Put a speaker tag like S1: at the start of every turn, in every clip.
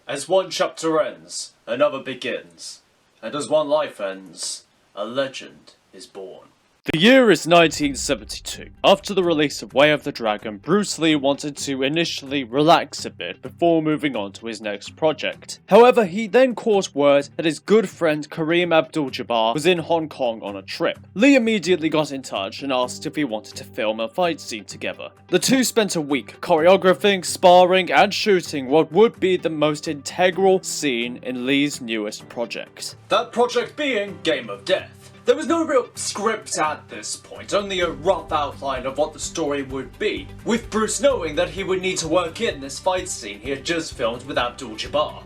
S1: As one chapter ends, another begins. And as one life ends, a legend is born. The year is 1972. After the release of Way of the Dragon, Bruce Lee wanted to initially relax a bit before moving on to his next project. However, he then caught word that his good friend Kareem Abdul-Jabbar was in Hong Kong on a trip. Lee immediately got in touch and asked if he wanted to film a fight scene together. The two spent a week choreographing, sparring, and shooting what would be the most integral scene in Lee's newest project. That project being Game of Death. There was no real script at this point, only a rough outline of what the story would be, with Bruce knowing that he would need to work in this fight scene he had just filmed with Abdul-Jabbar.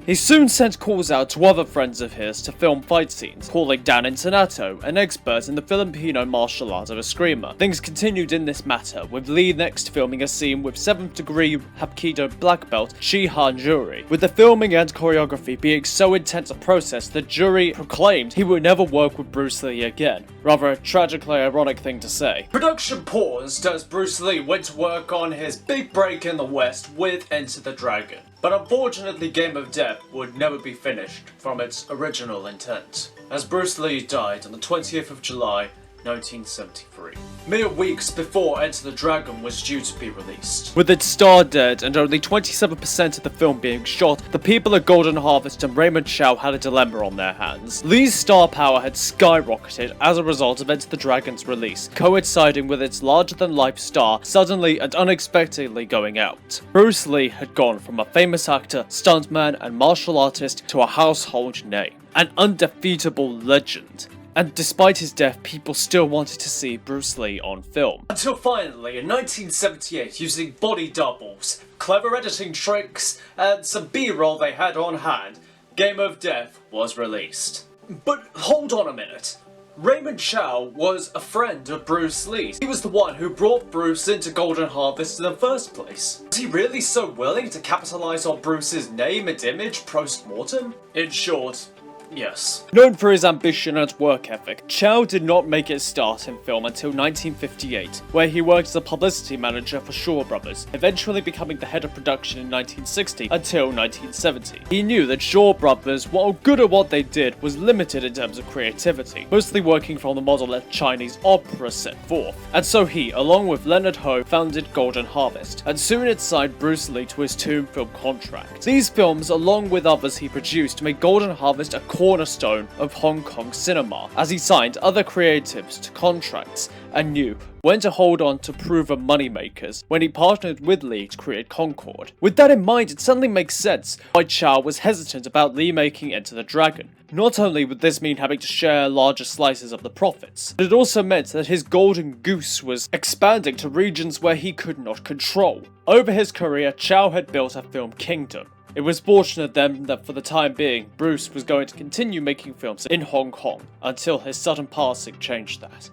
S1: He soon sent calls out to other friends of his to film fight scenes, calling down Inosanto, an expert in the Filipino martial art of eskrima. Things continued in this matter, with Lee next filming a scene with 7th degree Hapkido black belt Shihan Jury. With the filming and choreography being so intense a process, the jury proclaimed he would never work with Bruce Lee again. Rather a tragically ironic thing to say. Production paused as Bruce Lee went to work on his big break in the West with Enter the Dragon. But unfortunately, Game of Death would never be finished from its original intent, as Bruce Lee died on the 20th of July, 1973. Mere weeks before Enter the Dragon was due to be released. With its star dead and only 27% of the film being shot, the people at Golden Harvest and Raymond Chow had a dilemma on their hands. Lee's star power had skyrocketed as a result of Enter the Dragon's release, coinciding with its larger-than-life star suddenly and unexpectedly going out. Bruce Lee had gone from a famous actor, stuntman, and martial artist to a household name, an undefeatable legend. And despite his death, people still wanted to see Bruce Lee on film. Until finally, in 1978, using body doubles, clever editing tricks, and some B-roll they had on hand, Game of Death was released. But hold on a minute. Raymond Chow was a friend of Bruce Lee. He was the one who brought Bruce into Golden Harvest in the first place. Was he really so willing to capitalize on Bruce's name and image post-mortem? In short, yes. Known for his ambition and work ethic, Chow did not make his start in film until 1958, where he worked as a publicity manager for Shaw Brothers, eventually becoming the head of production in 1960 until 1970. He knew that Shaw Brothers, while good at what they did, was limited in terms of creativity, mostly working from the model that Chinese opera set forth. And so he, along with Leonard Ho, founded Golden Harvest, and soon it signed Bruce Lee to his Tomb film contract. These films, along with others he produced, made Golden Harvest a cornerstone of Hong Kong cinema, as he signed other creatives to contracts and knew when to hold on to proven moneymakers when he partnered with Lee to create Concorde. With that in mind, it suddenly makes sense why Chow was hesitant about Lee making Enter the Dragon. Not only would this mean having to share larger slices of the profits, but it also meant that his golden goose was expanding to regions where he could not control. Over his career, Chow had built a film kingdom. It was fortunate then that for the time being, Bruce was going to continue making films in Hong Kong until his sudden passing changed that.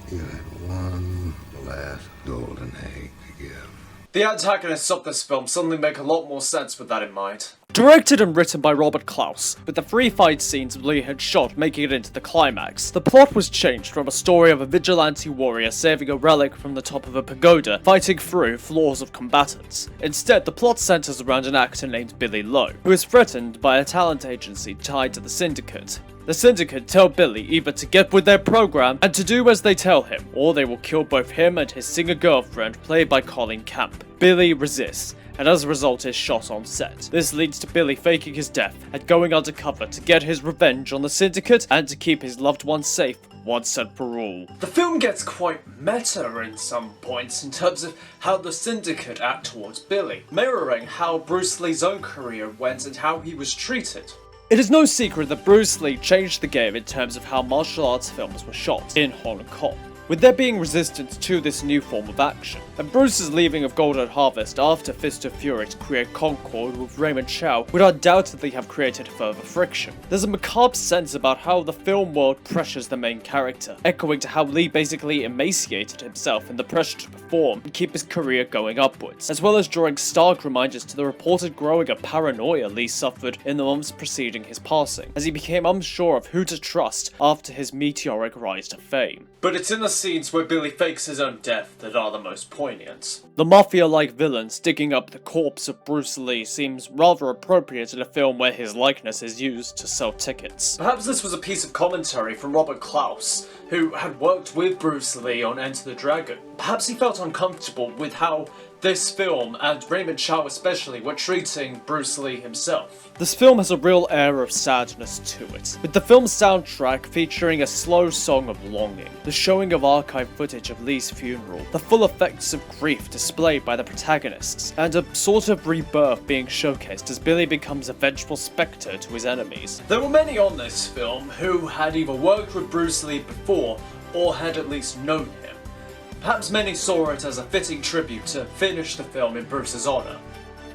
S2: You had one last golden egg to give.
S1: The antagonists of this film suddenly make a lot more sense with that in mind. Directed and written by Robert Klaus, with the 3 fight scenes Lee had shot making it into the climax, the plot was changed from a story of a vigilante warrior saving a relic from the top of a pagoda, fighting through floors of combatants. Instead, the plot centers around an actor named Billy Lowe, who is threatened by a talent agency tied to the Syndicate. The Syndicate tell Billy either to get with their program and to do as they tell him, or they will kill both him and his singer girlfriend, played by Colleen Camp. Billy resists, and as a result is shot on set. This leads to Billy faking his death and going undercover to get his revenge on the Syndicate and to keep his loved ones safe once and for all. The film gets quite meta in some points in terms of how the Syndicate act towards Billy, mirroring how Bruce Lee's own career went and how he was treated. It is no secret that Bruce Lee changed the game in terms of how martial arts films were shot in Hong Kong, with there being resistance to this new form of action. And Bruce's leaving of Golden Harvest after Fist of Fury to create Concorde with Raymond Chow would undoubtedly have created further friction. There's a macabre sense about how the film world pressures the main character, echoing to how Lee basically emaciated himself in the pressure to perform and keep his career going upwards, as well as drawing stark reminders to the reported growing of paranoia Lee suffered in the months preceding his passing, as he became unsure of who to trust after his meteoric rise to fame. But it's in the scenes where Billy fakes his own death that are the most poignant. The mafia-like villains digging up the corpse of Bruce Lee seems rather appropriate in a film where his likeness is used to sell tickets. Perhaps this was a piece of commentary from Robert Klaus, who had worked with Bruce Lee on Enter the Dragon. Perhaps he felt uncomfortable with how this film, and Raymond Chow especially, were treating Bruce Lee himself. This film has a real air of sadness to it, with the film's soundtrack featuring a slow song of longing, the showing of archive footage of Lee's funeral, the full effects of grief displayed by the protagonists, and a sort of rebirth being showcased as Billy becomes a vengeful spectre to his enemies. There were many on this film who had either worked with Bruce Lee before or had at least known him. Perhaps many saw it as a fitting tribute to finish the film in Bruce's honor.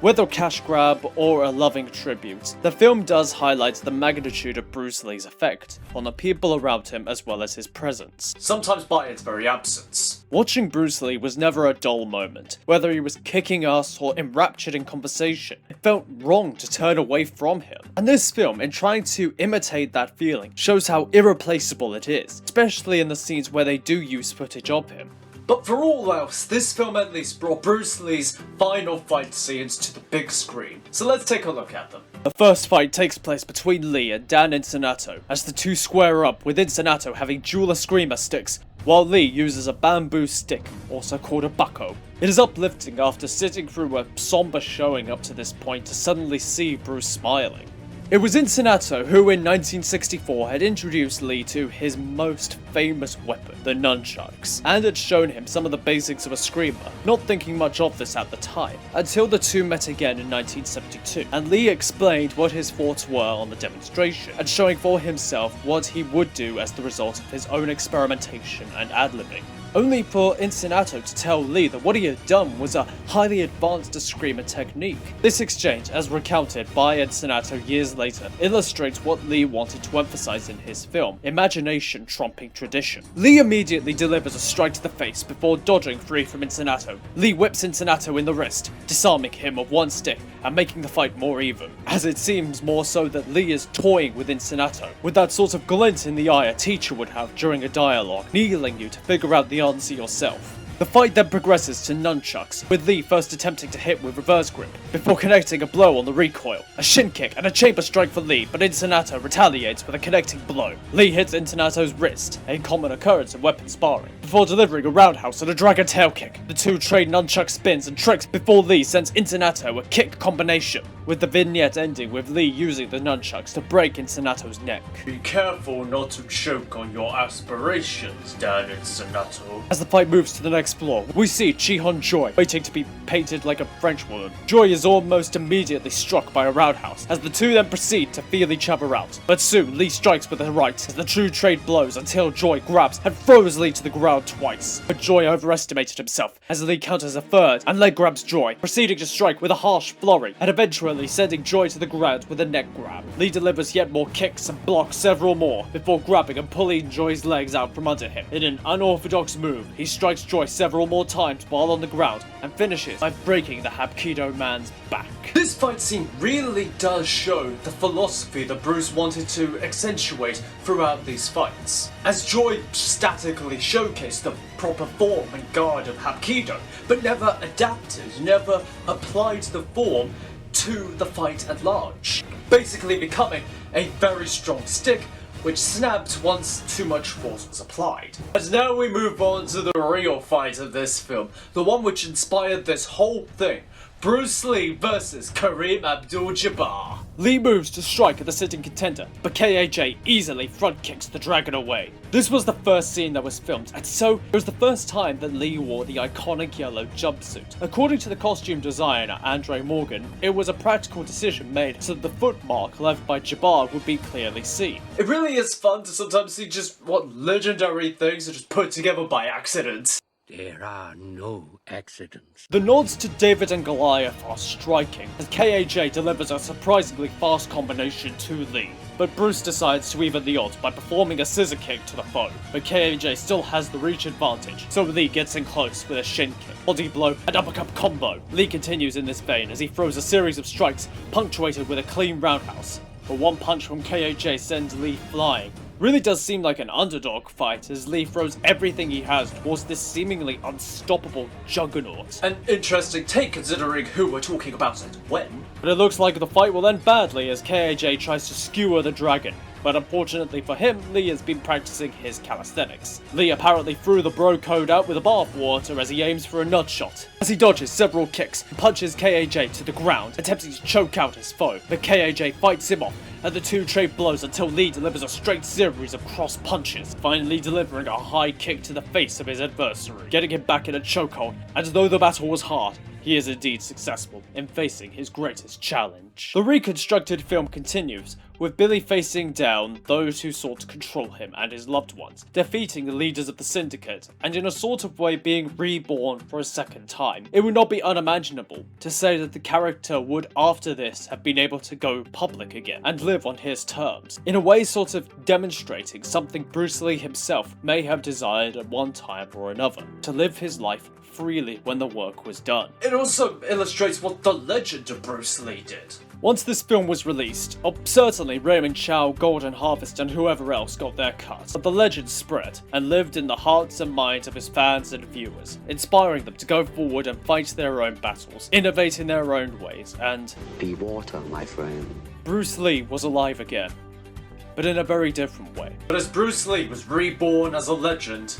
S1: Whether a cash grab or a loving tribute, the film does highlight the magnitude of Bruce Lee's effect on the people around him as well as his presence, sometimes by its very absence. Watching Bruce Lee was never a dull moment, whether he was kicking ass or enraptured in conversation. It felt wrong to turn away from him. And this film, in trying to imitate that feeling, shows how irreplaceable it is, especially in the scenes where they do use footage of him. But for all else, this film at least brought Bruce Lee's final fight scenes to the big screen. So let's take a look at them. The first fight takes place between Lee and Dan Inosanto, as the two square up, with Inosanto having dual Eskrima sticks, while Lee uses a bamboo stick, also called a bucko. It is uplifting after sitting through a somber showing up to this point to suddenly see Bruce smiling. It was Inosanto who in 1964 had introduced Lee to his most famous weapon, the nunchucks, and had shown him some of the basics of Eskrima, not thinking much of this at the time, until the two met again in 1972, and Lee explained what his thoughts were on the demonstration, and showing for himself what he would do as the result of his own experimentation and ad-libbing. Only for Inosanto to tell Lee that what he had done was a highly advanced Eskrima technique. This exchange, as recounted by Inosanto years later, illustrates what Lee wanted to emphasize in his film, imagination trumping tradition. Lee immediately delivers a strike to the face before dodging free from Inosanto. Lee whips Inosanto in the wrist, disarming him of one stick and making the fight more even, as it seems more so that Lee is toying with Inosanto, with that sort of glint in the eye a teacher would have during a dialogue, needling you to figure out the answer yourself. The fight then progresses to nunchucks, with Lee first attempting to hit with reverse grip, before connecting a blow on the recoil. A shin kick and a chamber strike for Lee, but Inosanto retaliates with a connecting blow. Lee hits Inosanto's wrist, a common occurrence in weapon sparring, before delivering a roundhouse and a dragon tail kick. The two trade nunchuck spins and tricks before Lee sends Inosanto a kick combination, with the vignette ending with Lee using the nunchucks to break Inosanto's neck. Be careful not to choke on your aspirations, Dan Inosanto. As the fight moves to the next floor, we see Chi-Hon Joy waiting to be painted like a French woman. Joy is almost immediately struck by a roundhouse, as the two then proceed to feel each other out. But soon, Lee strikes with a right, as the two trade blows until Joy grabs and throws Lee to the ground twice. But Joy overestimated himself, as Lee counters a third and leg grabs Joy, proceeding to strike with a harsh flurry, and eventually sending Joy to the ground with a neck grab. Lee delivers yet more kicks and blocks several more, before grabbing and pulling Joy's legs out from under him. In an unorthodox move, he strikes Joy several more times while on the ground, and finishes by breaking the Hapkido man's back. This fight scene really does show the philosophy that Bruce wanted to accentuate throughout these fights, as Joy statically showcased the proper form and guard of Hapkido, but never adapted, never applied the form to the fight at large, basically becoming a very strong stick which snapped once too much force was applied. But now we move on to the real fight of this film, the one which inspired this whole thing. Bruce Lee versus Kareem Abdul-Jabbar. Lee moves to strike at the sitting contender, but KAJ easily front kicks the dragon away. This was the first scene that was filmed, and so it was the first time that Lee wore the iconic yellow jumpsuit. According to the costume designer Andre Morgan, it was a practical decision made so that the footmark left by Jabbar would be clearly seen. It really is fun to sometimes see just what legendary things are just put together by accident.
S3: There are no accidents.
S1: The nods to David and Goliath are striking, as KAJ delivers a surprisingly fast combination to Lee. But Bruce decides to even the odds by performing a scissor kick to the foe, but KAJ still has the reach advantage, so Lee gets in close with a shin kick, body blow, and uppercut combo. Lee continues in this vein as he throws a series of strikes, punctuated with a clean roundhouse. But one punch from KAJ sends Lee flying, really does seem like an underdog fight as Lee throws everything he has towards this seemingly unstoppable juggernaut.
S4: An interesting take considering who we're talking about and when.
S1: But it looks like the fight will end badly as KAJ tries to skewer the dragon. But unfortunately for him, Lee has been practicing his calisthenics. Lee apparently threw the bro code out with a bathwater as he aims for a nut shot. As he dodges several kicks, punches KAJ to the ground, attempting to choke out his foe. But KAJ fights him off, and the two trade blows until Lee delivers a straight series of cross punches, finally delivering a high kick to the face of his adversary, getting him back in a chokehold. And though the battle was hard, he is indeed successful in facing his greatest challenge. The reconstructed film continues, with Billy facing down those who sought to control him and his loved ones, defeating the leaders of the syndicate, and in a sort of way being reborn for a second time. It would not be unimaginable to say that the character would after this have been able to go public again and live on his terms, in a way sort of demonstrating something Bruce Lee himself may have desired at one time or another, to live his life freely when the work was done.
S4: It also illustrates what the legend of Bruce Lee did.
S1: Once this film was released, certainly Raymond, Chow, Golden Harvest and whoever else got their cut, but the legend spread and lived in the hearts and minds of his fans and viewers, inspiring them to go forward and fight their own battles, innovate in their own ways, and
S3: Be water, my friend.
S1: Bruce Lee was alive again, but in a very different way.
S4: But as Bruce Lee was reborn as a legend,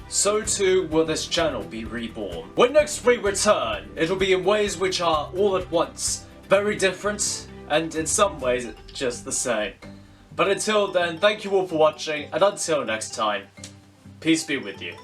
S4: so too will this channel be reborn. When next we return, it'll be in ways which are all at once very different, and in some ways just the same. But until then, thank you all for watching, and until next time, peace be with you.